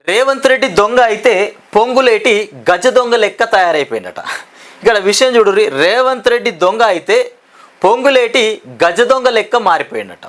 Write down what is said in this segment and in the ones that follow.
రేవంత్ రెడ్డి దొంగ అయితే పొంగులేటి గజ దొంగ లెక్క తయారైపోయిందట. ఇక్కడ విషయం చూడుర్రి, రేవంత్ రెడ్డి దొంగ అయితే పొంగులేటి గజ దొంగ లెక్క మారిపోయిందట.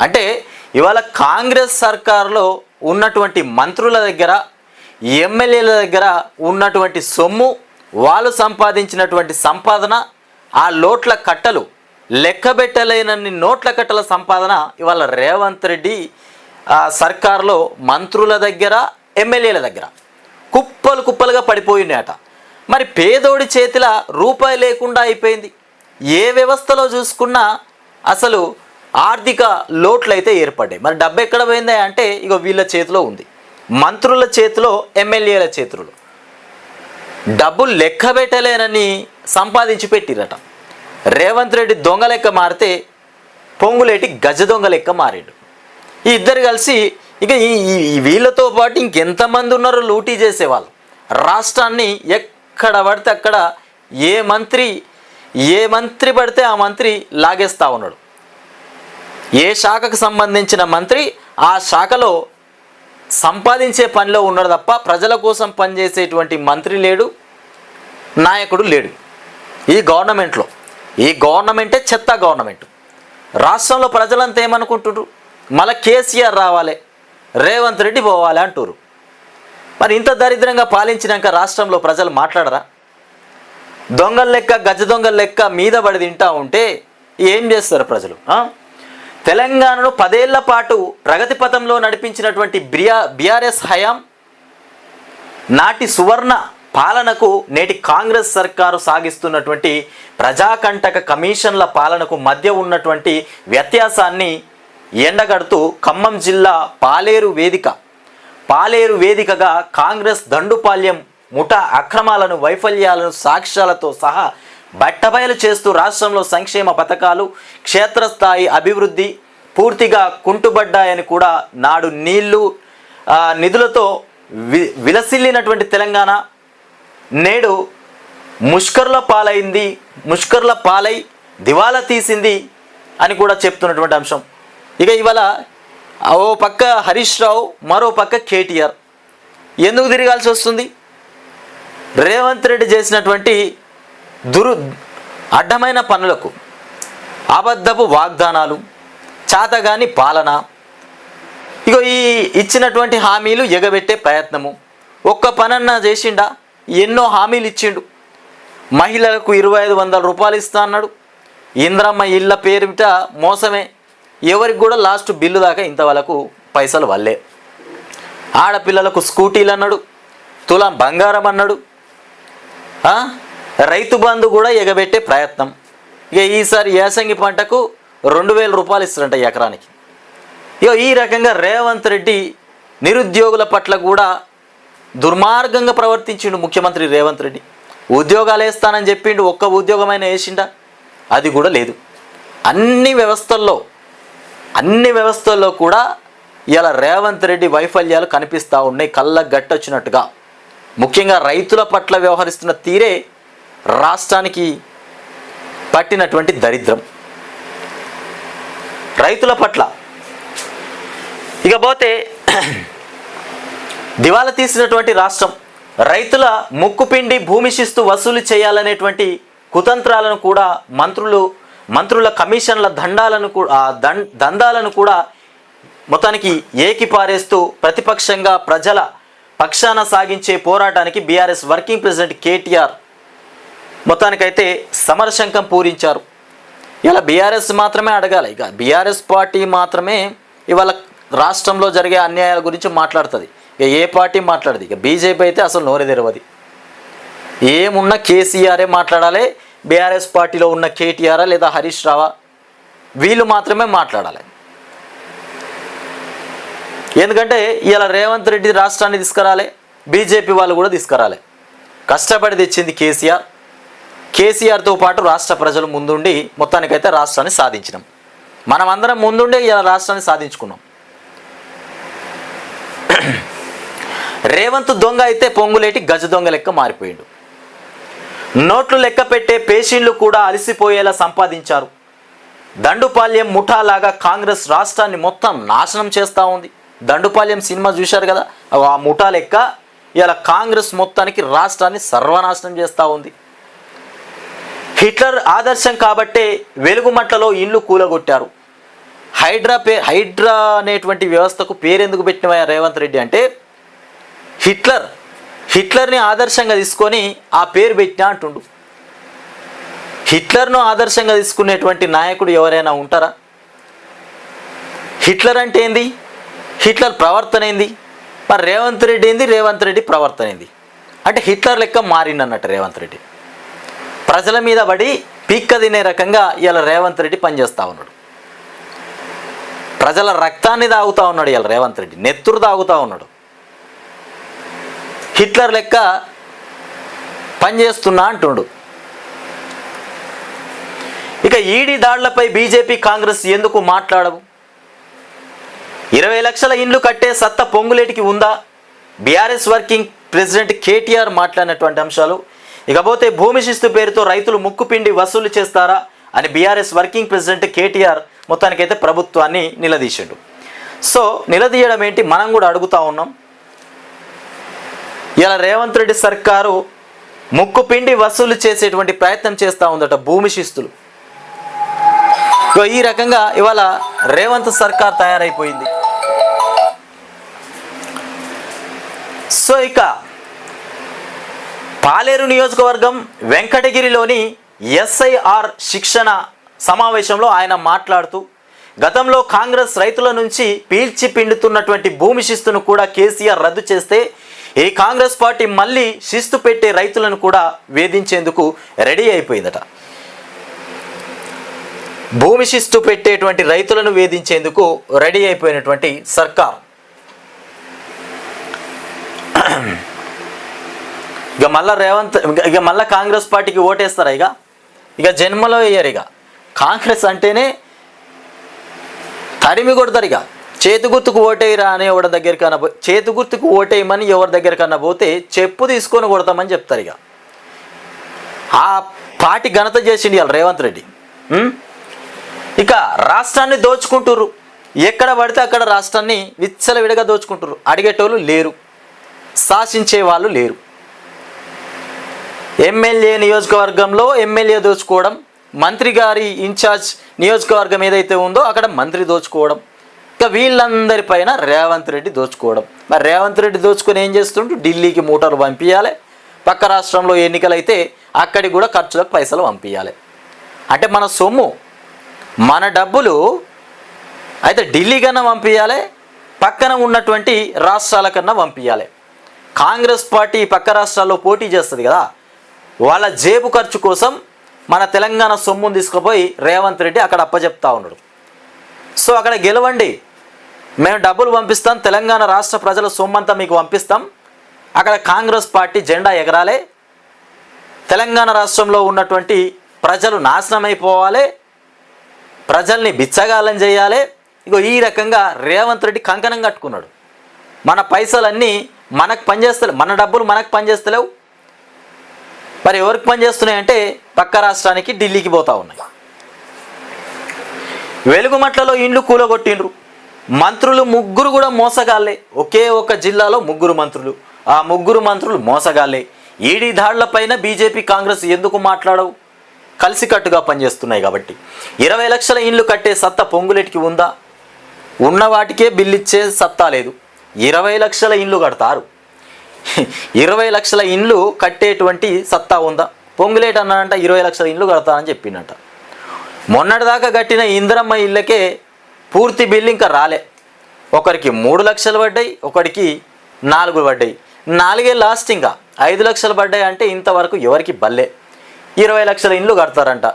అంటే ఇవాళ కాంగ్రెస్ సర్కారులో ఉన్నటువంటి మంత్రుల దగ్గర, ఎమ్మెల్యేల దగ్గర ఉన్నటువంటి సొమ్ము, వాళ్ళు సంపాదించినటువంటి సంపాదన, ఆ లోట్ల కట్టలు లెక్కబెట్టలేనన్ని నోట్ల కట్టల సంపాదన ఇవాళ రేవంత్ రెడ్డి సర్కారులో మంత్రుల దగ్గర, ఎమ్మెల్యేల దగ్గర కుప్పలు కుప్పలుగా పడిపోయినాయట. మరి పేదోడి చేతిలో రూపాయి లేకుండా అయిపోయింది. ఏ వ్యవస్థలో చూసుకున్నా అసలు ఆర్థిక లోట్లు అయితే ఏర్పడ్డాయి. మరి డబ్బు ఎక్కడ పోయిందా అంటే ఇగో వీళ్ళ చేతిలో ఉంది, మంత్రుల చేతిలో, ఎమ్మెల్యేల చేతుల్లో. డబ్బు లెక్క పెట్టలేనని సంపాదించి పెట్టిరట. రేవంత్ రెడ్డి దొంగ లెక్క మారితే పొంగులేటి గజ దొంగ లెక్క మారాడు. ఈ ఇద్దరు కలిసి ఇక ఈ వీళ్ళతో పాటు ఇంకెంతమంది ఉన్నారో లూటీ చేసేవాళ్ళు. రాష్ట్రాన్ని ఎక్కడ పడితే అక్కడ ఏ మంత్రి పడితే ఆ మంత్రి లాగేస్తూ ఉన్నాడు. ఏ శాఖకు సంబంధించిన మంత్రి ఆ శాఖలో సంపాదించే పనిలో ఉన్నాడు తప్ప ప్రజల కోసం పనిచేసేటువంటి మంత్రి లేడు, నాయకుడు లేడు ఈ గవర్నమెంట్లో. ఈ గవర్నమెంటే చెత్త గవర్నమెంట్. రాష్ట్రంలో ప్రజలంతా ఏమనుకుంటున్నారు, మళ్ళీ కేసీఆర్ రావాలి, రేవంత్ రెడ్డి పోవాలి అంటారు. మరి ఇంత దరిద్రంగా పాలించినాక రాష్ట్రంలో ప్రజలు మాట్లాడరా? దొంగల లెక్క, గజ దొంగల లెక్క మీద పడి తింటా ఉంటే ఏం చేస్తారు ప్రజలు? తెలంగాణను 10 ఏళ్ల పాటు ప్రగతి పథంలో నడిపించినటువంటి బీఆర్ఎస్ హయాం నాటి సువర్ణ పాలనకు నేటి కాంగ్రెస్ సర్కారు సాగిస్తున్నటువంటి ప్రజాకంటక కమిషన్ల పాలనకు మధ్య ఉన్నటువంటి వ్యత్యాసాన్ని ఎండగడుతూ ఖమ్మం జిల్లా పాలేరు వేదికగా కాంగ్రెస్ దండుపాల్యం ముఠా అక్రమాలను, వైఫల్యాలను సాక్ష్యాలతో సహా బట్టబయలు చేస్తూ రాష్ట్రంలో సంక్షేమ పథకాలు, క్షేత్రస్థాయి అభివృద్ధి పూర్తిగా కుంటుబడ్డాయని కూడా, నాడు నిధులతో విలసిల్లినటువంటి తెలంగాణ నేడు ముష్కర్ల పాలై దివాలా తీసింది అని కూడా చెప్తున్నటువంటి అంశం. ఇక ఇవాళ ఓ పక్క హరీష్ రావు, మరో పక్క కేటీఆర్ ఎందుకు తిరగాల్సి వస్తుంది? రేవంత్ రెడ్డి చేసినటువంటి అడ్డమైన పనులకు, అబద్ధపు వాగ్దానాలు, చాతగాని పాలన, ఇగో ఈ ఇచ్చినటువంటి హామీలు ఎగబెట్టే ప్రయత్నము. ఒక్క పనన్నా చేసిండా? ఎన్నో హామీలు ఇచ్చిండు. మహిళలకు 2500 రూపాయలు ఇస్తా అన్నాడు. ఇంద్రమ్మ ఇళ్ళ పేరిట మోసమే. ఎవరికి కూడా లాస్ట్ బిల్లు దాకా ఇంతవరకు పైసలు వల్లే. ఆడపిల్లలకు స్కూటీలు అన్నాడు, తులం బంగారం అన్నాడు. రైతు బంధు కూడా ఎగబెట్టే ప్రయత్నం. ఇక ఈసారి యాసంగి పంటకు 2000 రూపాయలు ఇస్తారంట ఎకరానికి. ఇక ఈ రకంగా రేవంత్ రెడ్డి నిరుద్యోగుల పట్ల కూడా దుర్మార్గంగా ప్రవర్తించిండు ముఖ్యమంత్రి రేవంత్ రెడ్డి. ఉద్యోగాలు వేస్తానని చెప్పిండు, ఒక్క ఉద్యోగమైనా వేసిండా? అది కూడా లేదు. అన్ని వ్యవస్థల్లో కూడా ఇలా రేవంత్ రెడ్డి వైఫల్యాలు కనిపిస్తూ ఉన్నాయి కళ్ళకు గట్టొచ్చినట్టుగా. ముఖ్యంగా రైతుల పట్ల వ్యవహరిస్తున్న తీరే రాష్ట్రానికి పట్టినటువంటి దరిద్రం. రైతుల పట్ల ఇకపోతే దివాలా తీసినటువంటి రాష్ట్రం, రైతుల ముక్కుపిండి భూమి శిస్తు వసూలు చేయాలనేటువంటి కుతంత్రాలను కూడా మంత్రుల కమిషన్ల దందాలను కూడా మొత్తానికి ఏకిపారేస్తూ ప్రతిపక్షంగా ప్రజల పక్షాన సాగించే పోరాటానికి బీఆర్ఎస్ వర్కింగ్ ప్రెసిడెంట్ కేటీఆర్ మొత్తానికైతే సమరశంఖం పూరించారు. ఇలా బీఆర్ఎస్ మాత్రమే అడగాలి, ఇక బీఆర్ఎస్ పార్టీ మాత్రమే ఇవాళ రాష్ట్రంలో జరిగే అన్యాయాల గురించి మాట్లాడుతుంది. ఇక ఏ పార్టీ మాట్లాడదు. ఇక బీజేపీ అయితే అసలు నోరు తెరవది. ఏమున్నా కేసీఆరే మాట్లాడాలి, బీఆర్ఎస్ పార్టీలో ఉన్న కేటీఆర్ లేదా హరీష్ రావా వీళ్ళు మాత్రమే మాట్లాడాలి. ఎందుకంటే ఇలా రేవంత్ రెడ్డి రాష్ట్రాన్ని తీసుకురాలే, బీజేపీ వాళ్ళు కూడా తీసుకురాలే. కష్టపడి తెచ్చింది కేసీఆర్తో పాటు రాష్ట్ర ప్రజలు ముందుండి మొత్తానికైతే రాష్ట్రాన్ని సాధించినాం. మనం అందరం ముందుండే ఇలా రాష్ట్రాన్ని సాధించుకున్నాం. రేవంత్ దొంగ అయితే పొంగులేటి గజ దొంగ లెక్క మారిపోయిండు. నోట్లు లెక్క పెట్టే పేషీన్లు కూడా అలసిపోయేలా సంపాదించారు. దండుపాల్యం ముఠాలాగా కాంగ్రెస్ రాష్ట్రాన్ని మొత్తం నాశనం చేస్తూ ఉంది. దండుపాలెం సినిమా చూశారు కదా, ఆ ముఠా లెక్క ఇలా కాంగ్రెస్ మొత్తానికి రాష్ట్రాన్ని సర్వనాశనం చేస్తూ ఉంది. హిట్లర్ ఆదర్శం కాబట్టే వెలుగుమట్లలో ఇల్లు కూలగొట్టారు. హైడ్రా అనేటువంటి వ్యవస్థకు పేరెందుకు పెట్టిన రేవంత్ రెడ్డి అంటే హిట్లర్ని ఆదర్శంగా తీసుకొని ఆ పేరు పెట్టినా అంటుండు. హిట్లర్ను ఆదర్శంగా తీసుకునేటువంటి నాయకుడు ఎవరైనా ఉంటారా? హిట్లర్ అంటే ఏంది, హిట్లర్ ప్రవర్తన ఏంది, మరి రేవంత్ రెడ్డి ఏంది, రేవంత్ రెడ్డి ప్రవర్తన ఏంది అంటే హిట్లర్ లెక్క మారిందన్నట్టు రేవంత్ రెడ్డి. ప్రజల మీద పడి పీక్క తినే రకంగా ఇలా రేవంత్ రెడ్డి పనిచేస్తూ ఉన్నాడు. ప్రజల రక్తాన్ని తాగుతూ ఉన్నాడు ఇలా రేవంత్ రెడ్డి, నెత్తురు తాగుతూ ఉన్నాడు. హిట్లర్ లెక్క పనిచేస్తున్నా అంటుండు. ఇక ఈడీ దాడులపై బీజేపీ కాంగ్రెస్ ఎందుకు మాట్లాడవు? 20 లక్షల ఇండ్లు కట్టే సత్తా పొంగులేటికి ఉందా? బీఆర్ఎస్ వర్కింగ్ ప్రెసిడెంట్ కేటీఆర్ మాట్లాడినటువంటి అంశాలు. ఇకపోతే భూమి శిస్తు పేరుతో రైతులు ముక్కుపిండి వసూలు చేస్తారా అని బీఆర్ఎస్ వర్కింగ్ ప్రెసిడెంట్ కేటీఆర్ మొత్తానికైతే ప్రభుత్వాన్ని నిలదీసిండు. సో నిలదీయడం ఏంటి, మనం కూడా అడుగుతూ ఉన్నాం. ఇలా రేవంత్ రెడ్డి సర్కారు ముక్కుపిండి వసూలు చేసేటువంటి ప్రయత్నం చేస్తూ ఉందట భూమి శిస్తులు. ఈ రకంగా ఇవాళ రేవంత్ సర్కార్ తయారైపోయింది. సో ఇక పాలేరు నియోజకవర్గం వెంకటగిరిలోని ఎస్ఐఆర్ శిక్షణ సమావేశంలో ఆయన మాట్లాడుతూ గతంలో కాంగ్రెస్ రైతుల నుంచి పీల్చి పిండుతున్నటువంటి భూమి శిస్తును కూడా కేసీఆర్ రద్దు చేస్తే ఈ కాంగ్రెస్ పార్టీ మళ్ళీ శిస్తు పెట్టే రైతులను కూడా వేధించేందుకు రెడీ అయిపోయిందట. భూమి శిస్తు పెట్టేటువంటి రైతులను వేధించేందుకు రెడీ అయిపోయినటువంటి సర్కార్ ఇక మళ్ళా కాంగ్రెస్ పార్టీకి ఓటేస్తారా? ఇక జన్మలో వేయరు. ఇక కాంగ్రెస్ అంటేనే తరిమి కొడతారు. ఇక చేతి గుర్తుకు ఓటేయరా అని ఎవరి దగ్గరికన్నా చేతి గుర్తుకు ఓటేయమని ఎవరి దగ్గరికన్నా పోతే చెప్పు తీసుకొని కొడతామని చెప్తారు. ఇక ఆ పార్టీ ఘనత చేసిండు ఇవాళ రేవంత్ రెడ్డి. ఇక రాష్ట్రాన్ని దోచుకుంటుర్రు, ఎక్కడ పడితే అక్కడ రాష్ట్రాన్ని విచ్చలవిడిగా దోచుకుంటుర్రు. అడిగేటోళ్ళు లేరు, శాసించే వాళ్ళు లేరు. ఎమ్మెల్యే నియోజకవర్గంలో ఎమ్మెల్యే దోచుకోవడం, మంత్రి గారి ఇన్ఛార్జ్ నియోజకవర్గం ఏదైతే ఉందో అక్కడ మంత్రి దోచుకోవడం, ఇక వీళ్ళందరిపైన రేవంత్ రెడ్డి దోచుకోవడం. మరి రేవంత్ రెడ్డి దోచుకొని ఏం చేస్తుంటూ ఢిల్లీకి మూటలు పంపించాలి, పక్క రాష్ట్రంలో ఎన్నికలైతే అక్కడికి కూడా ఖర్చులకు పైసలు పంపించాలి. అంటే మన సొమ్ము మన డబ్బులు అయితే ఢిల్లీ కన్నా పంపించాలి, పక్కన ఉన్నటువంటి రాష్ట్రాల కన్నా పంపించాలి. కాంగ్రెస్ పార్టీ పక్క రాష్ట్రాల్లో పోటీ చేస్తుంది కదా, వాళ్ళ జేబు ఖర్చు కోసం మన తెలంగాణ సొమ్మును తీసుకుపోయి రేవంత్ రెడ్డి అక్కడ అప్పచెప్తా ఉన్నాడు. సో అక్కడ గెలవండి, మేము డబ్బులు పంపిస్తాం, తెలంగాణ రాష్ట్ర ప్రజల సొమ్మంతా మీకు పంపిస్తాం, అక్కడ కాంగ్రెస్ పార్టీ జెండా ఎగరాలి, తెలంగాణ రాష్ట్రంలో ఉన్నటువంటి ప్రజలు నాశనం అయిపోవాలి, ప్రజల్ని బిచ్చగాలం చేయాలి. ఇగో ఈ రకంగా రేవంత్ రెడ్డి కంకణం కట్టుకున్నాడు. మన పైసలన్నీ మనకు పనిచేస్తలేవు, మన డబ్బులు మనకు పనిచేస్తలేవు, మరి ఎవరికి పనిచేస్తున్నాయంటే పక్క రాష్ట్రానికి ఢిల్లీకి పోతూ ఉన్నాయి. వెలుగుమట్లలో ఇండ్లు కూలగొట్టిండ్రు. మంత్రులు ముగ్గురు కూడా మోసగాళ్ళే. ఒకే ఒక జిల్లాలో ముగ్గురు మంత్రులు, ఆ ముగ్గురు మంత్రులు మోసగాళ్ళే. ఈడీ దాడులపైన బీజేపీ కాంగ్రెస్ ఎందుకు మాట్లాడవు? కలిసికట్టుగా పనిచేస్తున్నాయి కాబట్టి. 20 లక్షల ఇండ్లు కట్టే సత్తా పొంగులేటికి ఉందా? ఉన్న వాటికే బిల్లు ఇచ్చే సత్తా లేదు. 20 లక్షల ఇండ్లు కడతారు, 20 లక్షల ఇండ్లు కట్టేటువంటి సత్తా ఉందా? పొంగులేటి అన్నాడంట 20 లక్షల ఇండ్లు కడతానని చెప్పిండట. మొన్నటిదాకా కట్టిన ఇందిరమ్మ ఇళ్ళకే పూర్తి బిల్లు ఇంకా రాలే. ఒకరికి 3 లక్షలు పడ్డాయి, ఒకరికి 4 పడ్డాయి. 4 లాస్ట్, ఇంకా 5 లక్షలు పడ్డాయి. అంటే ఇంతవరకు ఎవరికి బల్లే. 20 లక్షల ఇండ్లు కడతారంట.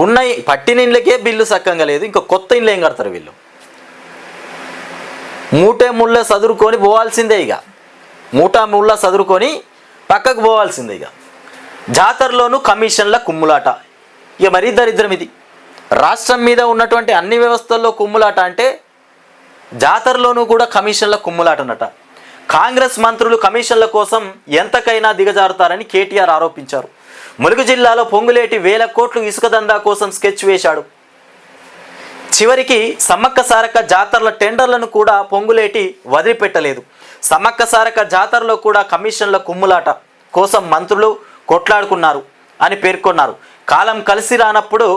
ఉన్నాయి పట్టిన ఇండ్లకే బిల్లు సక్కంగా లేదు, ఇంకా కొత్త ఇండ్లు ఏం కడతారు వీళ్ళు? మూటే ముళ్ళ చదురుకొని పోవాల్సిందే. ఇక మూటా ముళ్ళ చదురుకొని పక్కకు పోవాల్సిందే. ఇక జాతరలోనూ కమిషన్ల కుమ్ములాట. ఇక మరీ దరిద్రం ఇది. రాష్ట్రం మీద ఉన్నటువంటి అన్ని వ్యవస్థల్లో కుమ్ములాట అంటే జాతరలోనూ కూడా కమిషన్ల కుమ్ములాటనట. కాంగ్రెస్ మంత్రులు కమిషన్ల కోసం ఎంతకైనా దిగజారుతారని కేటీఆర్ ఆరోపించారు. ములుగు జిల్లాలో పొంగులేటి 1000 కోట్లు ఇసుక దందా కోసం స్కెచ్ వేశాడు. చివరికి సమ్మక్క సారక్క జాతరల టెండర్లను కూడా పొంగులేటి వదిలిపెట్టలేదు. సమ్మక్క సారక్క జాతరలో కూడా కమిషన్ల కుమ్ములాట కోసం మంత్రులు కొట్లాడుకున్నారు అని పేర్కొన్నారు. కాలం కలిసి రానప్పుడు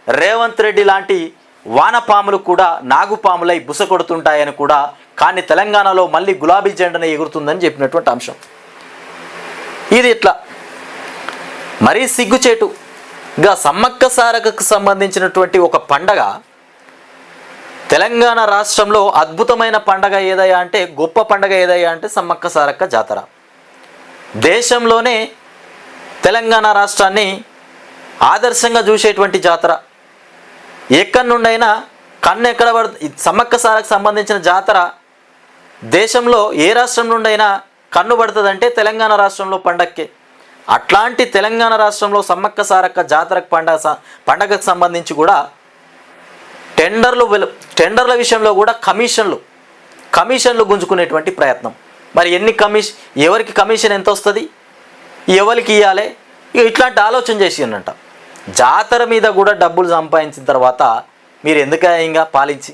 రేవంత్ రెడ్డి లాంటి వానపాములు కూడా నాగుపాములై బుస కొడుతుంటాయని కూడా, కానీ తెలంగాణలో మళ్ళీ గులాబీ జెండనే ఎగురుతుందని చెప్పినటువంటి అంశం. ఇది ఇట్లా మరీ సిగ్గుచేటుగా సమ్మక్క సారక్కకు సంబంధించినటువంటి ఒక పండగ, తెలంగాణ రాష్ట్రంలో అద్భుతమైన పండగ ఏదయ్యా అంటే, గొప్ప పండగ ఏదయ్యా అంటే సమ్మక్క సారక్క జాతర. దేశంలోనే తెలంగాణ రాష్ట్రాన్ని ఆదర్శంగా చూసేటువంటి జాతర. ఎక్కడి నుండైనా కన్ను ఎక్కడ సమ్మక్క సారకు సంబంధించిన జాతర దేశంలో ఏ రాష్ట్రం నుండైనా కన్ను పడుతుందంటే తెలంగాణ రాష్ట్రంలో పండగకే. అట్లాంటి తెలంగాణ రాష్ట్రంలో సమ్మక్క సారక్క జాతరకు పండగకు సంబంధించి కూడా టెండర్ల విషయంలో కూడా కమిషన్లు గుంజుకునేటువంటి ప్రయత్నం. మరి ఎవరికి కమిషన్ ఎంత వస్తుంది, ఎవరికి ఇవ్వాలి, ఇట్లాంటి ఆలోచన చేసిందంట. జాతర మీద కూడా డబ్బులు సంపాదించిన తర్వాత మీరు ఎందుకు ఇంకా పాలించి